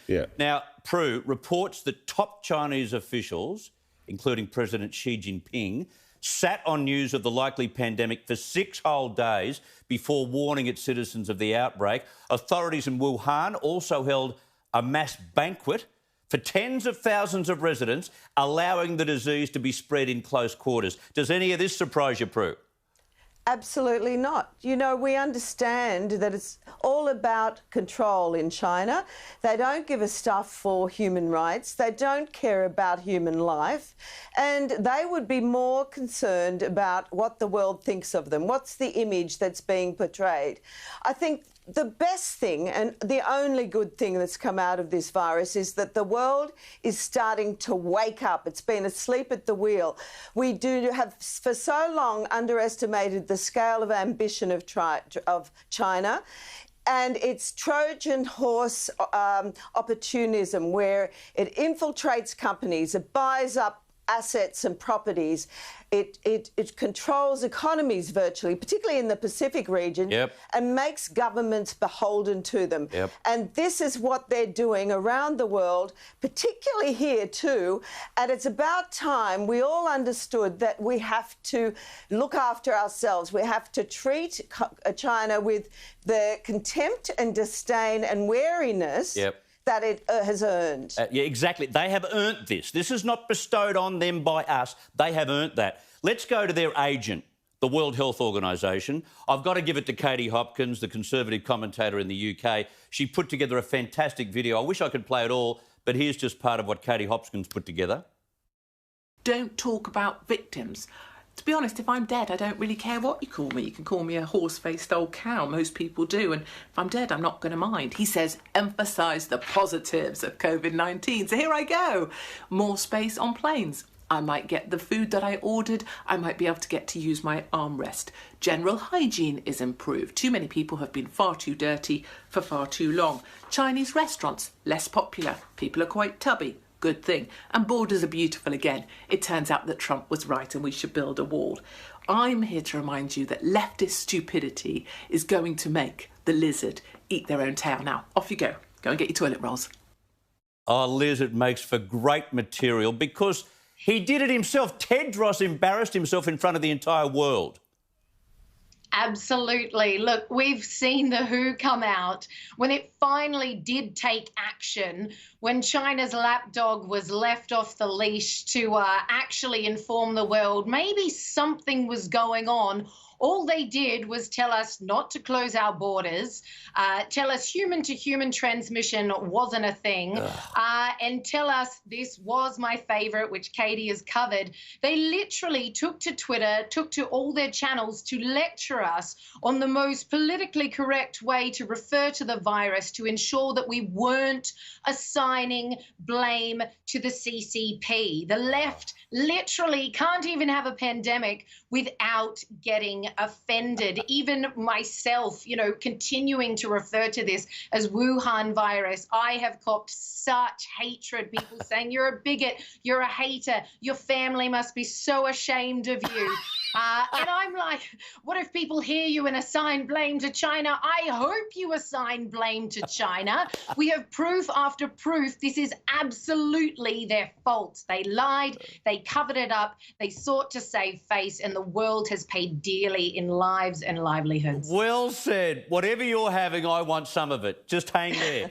Yeah. Now, Prue reports that top Chinese officials, including President Xi Jinping, sat on news of the likely pandemic for 6 whole days before warning its citizens of the outbreak. Authorities in Wuhan also held a mass banquet for tens of thousands of residents, allowing the disease to be spread in close quarters. Does any of this surprise you, Prue? Absolutely not. You know, we understand that it's all about control in China. They don't give a stuff for human rights. They don't care about human life. And they would be more concerned about what the world thinks of them. What's the image that's being portrayed? I think the best thing and the only good thing that's come out of this virus is that the world is starting to wake up. It's been asleep at the wheel. We do have for so long underestimated the scale of ambition of China. And it's Trojan horse opportunism, where it infiltrates companies, it buys up assets and properties. It controls economies virtually, particularly in the Pacific region, and makes governments beholden to them. And this is what they're doing around the world, particularly here too. And it's about time we all understood that we have to look after ourselves. We have to treat China with the contempt and disdain and wariness that it has earned. Yeah, exactly. They have earned this. This is not bestowed on them by us. They have earned that. Let's go to their agent, the World Health Organization. I've got to give it to Katie Hopkins, the Conservative commentator in the UK. She put together a fantastic video. I wish I could play it all, but here's just part of what Katie Hopkins put together. Don't talk about victims. To be honest, if I'm dead, I don't really care what you call me. You can call me a horse-faced old cow. Most people do. And if I'm dead, I'm not going to mind. He says, emphasise the positives of COVID-19. So here I go. More space on planes. I might get the food that I ordered. I might be able to get to use my armrest. General hygiene is improved. Too many people have been far too dirty for far too long. Chinese restaurants, less popular. People are quite tubby. Good thing. And borders are beautiful again. It turns out that Trump was right and we should build a wall. I'm here to remind you that leftist stupidity is going to make the lizard eat their own tail. Now, off you go. Go and get your toilet rolls. Oh, Liz, it makes for great material because he did it himself. Tedros embarrassed himself in front of the entire world. Absolutely. Look, we've seen the WHO come out when it finally did take action, when China's lapdog was left off the leash to actually inform the world maybe something was going on. All they did was tell us not to close our borders, tell us human-to-human transmission wasn't a thing, and tell us this was my favourite, which Katie has covered. They literally took to Twitter, took to all their channels to lecture us on the most politically correct way to refer to the virus to ensure that we weren't assigning blame to the CCP. The left literally can't even have a pandemic without getting offended. Even myself, you know, continuing to refer to this as Wuhan virus, I have copped such hatred. People saying you're a bigot, you're a hater, your family must be so ashamed of you. And I'm like, what if people hear you and assign blame to China? I hope you assign blame to China. We have proof after proof. This is absolutely their fault. They lied, they covered it up, they sought to save face, and the world has paid dearly in lives and livelihoods. Well said. Whatever you're having, I want some of it. Just hang there.